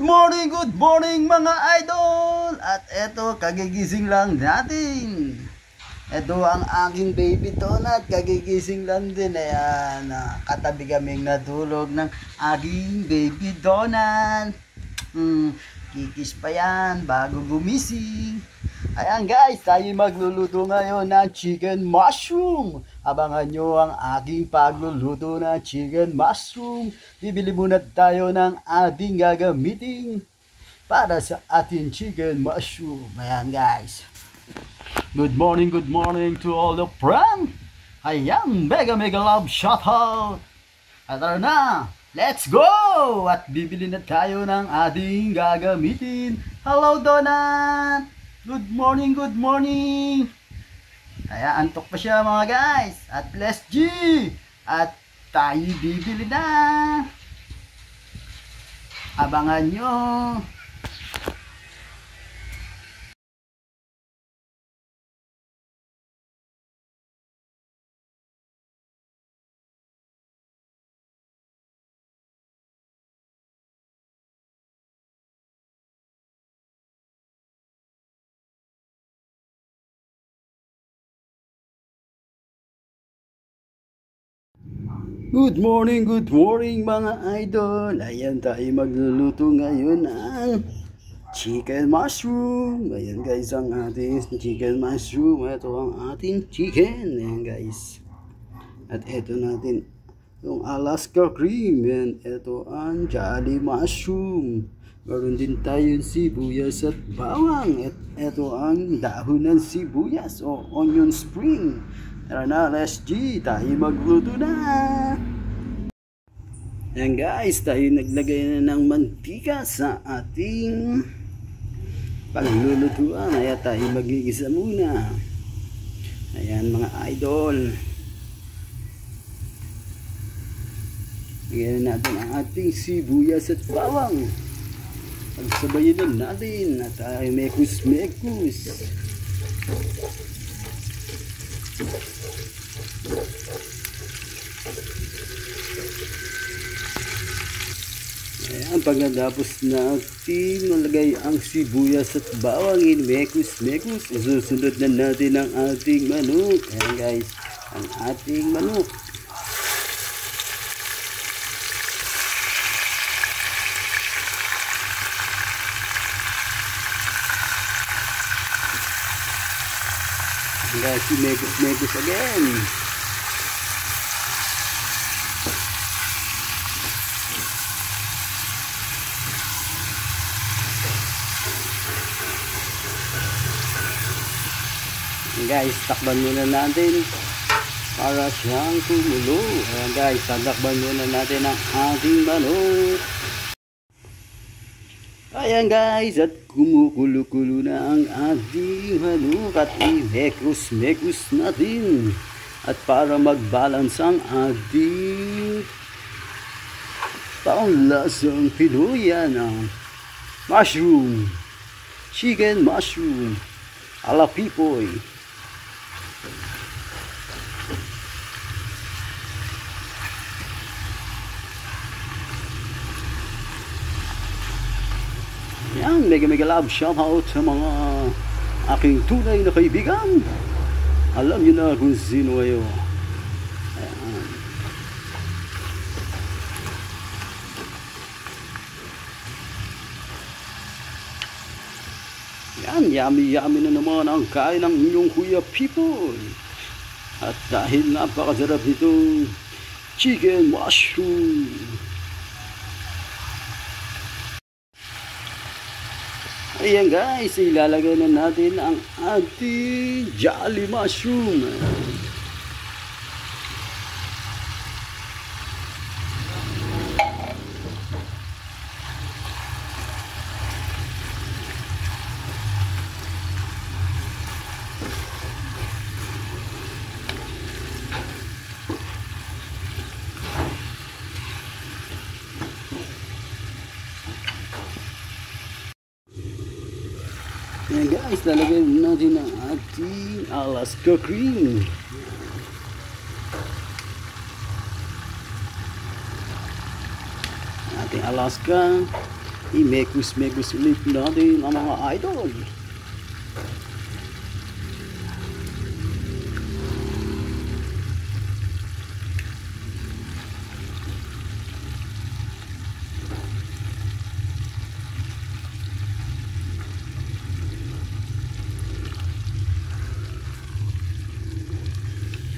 good morning mga idol! At eto, kagigising lang natin. Eto ang aking baby Donut, kagigising lang din. Ayan, katabi kaming natulog ng aking baby Donut. Kikis pa yan bago gumising. Ayan guys, tayo magluluto ngayon ng chicken mushroom. Abangan nyo ang aking pagluluto ng chicken mushroom. Bibili muna tayo ng ating gagamitin para sa ating chicken mushroom. Ayan guys. Good morning to all the friends. Ayan, mega love shoutout. At tara na, let's go! At bibili na tayo ng ating gagamitin. Hello Donut! Good morning! Kaya antok pa siya mga guys. At let's G! At tayo bibili na. Abangan nyo. Good morning mga idol. Ayan, tayo magluluto ngayon ng chicken mushroom. Ayan guys, ang ating chicken mushroom. Ito ang ating chicken. Ayan guys. At ito natin yung Alaska cream. And ito ang jolly mushroom. Meron din tayong sibuyas at bawang. At ito ang dahon ng sibuyas o onion spring. Tara na, let's G, tayo magluto na. Ayan guys, tayo naglagay na ng mantika sa ating paglulutuan. Ayan, tayo magigisa muna. Ayan mga idol. Lagyan natin ang ating sibuyas at bawang. Pagsabayin na natin at tayo mekus-mekus. Ayan, pagkatapos natin malagay ang sibuyas at bawang, mekus-mekus, isusunod na natin ang ating manok. Ayan guys, ang ating manok. Guys, mekus again. Guys, takban muna natin para siyang kumulo. Ayan guys, takban muna natin ang ating manok. Ayan guys, at kumukulo-kulo na ang ating manok at i-mekus-mekus natin. At para mag-balance ang ating panglasang Pinoy ng mushroom, chicken mushroom ala Pipoy. Yan, mega love shoutout sa mga aking tunay na kaibigan. Alam niyo na kung sino kayo. Ayan. Yan, yummy na naman ang kain ng inyong Kuya People. At dahil napakasarap nitong chicken mushroom. Ayan guys, ilalagay na natin ang ating jolly mushroom. Ayan guys, lalagay natin ang ating Alaska cream. Ating Alaska I-mekus-mekus ulit natin ang mga idol.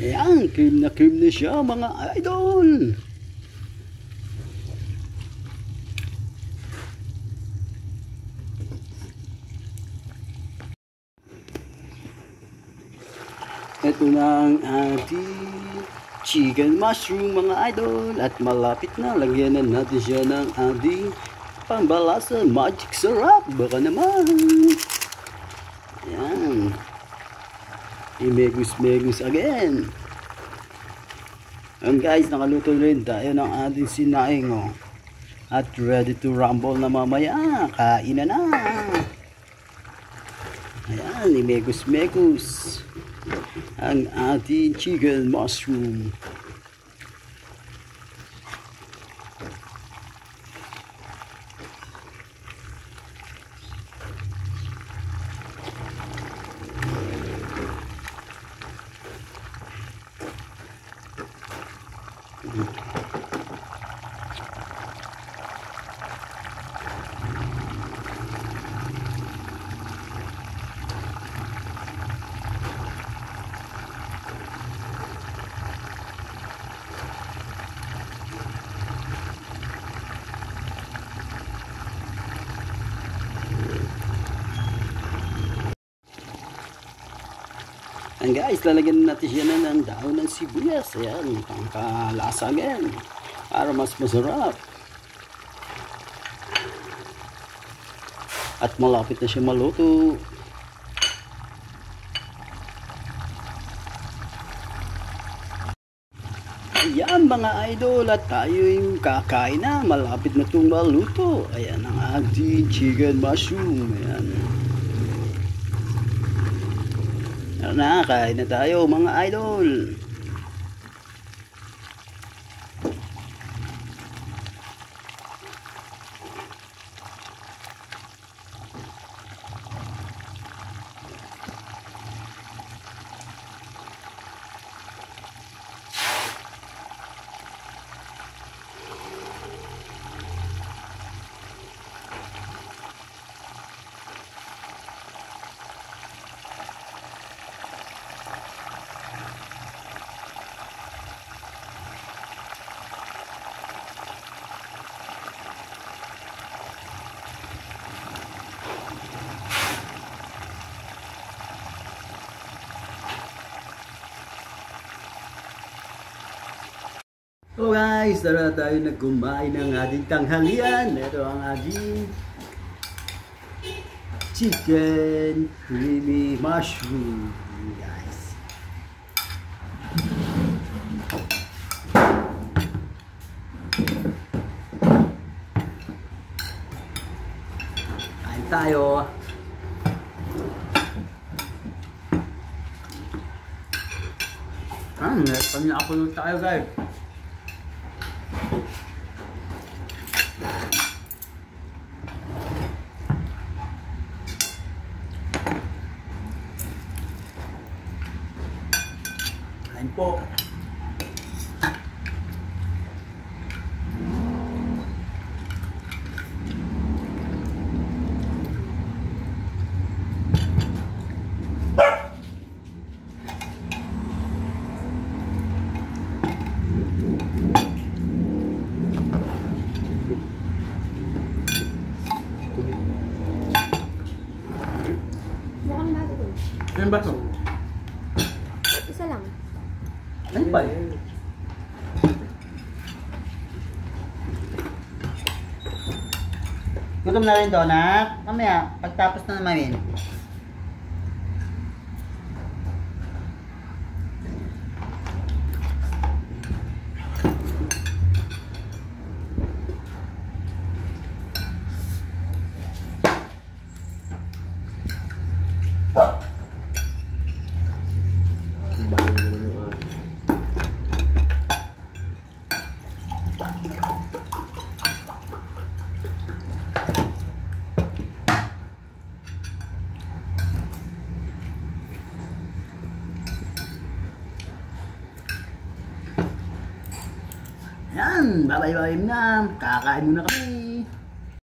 Ayan, cream na siya mga idol. Ito na ang ating chicken mushroom mga idol. At malapit na, lagyan na natin siya ng ating pambalasa magic syrup. Baka naman. Ayan. I-megus-megus again. And guys, nakaluto rin tayo ng ating sinaing, oh. At ready to rumble na mamaya. Kain na na. Ayan, i-megus-megus ang ating chicken mushroom. And guys, lalagyan natin siya na ng daon ng sibuyas. Ayan, pangkalasa again. Para mas masarap. At malapit na siya maluto. Ayan mga idol, at tayo'y kakain na. Malapit na itong maluto. Ayan ang ating chicken mushroom. Ayan. Na, kain na tayo mga idol. So guys, tara tayo nagkumain ng ating tanghalian. Ito ang ating chicken creamy mushroom, guys. Kain tayo. Pamilya tayo guys. Kain po. Ano ba ito? Isa lang. Ano ba? Gutom na rin to, anak. Mamaya, pagtapos na naman. Ayan, bye-bye na. Kakain muna kami.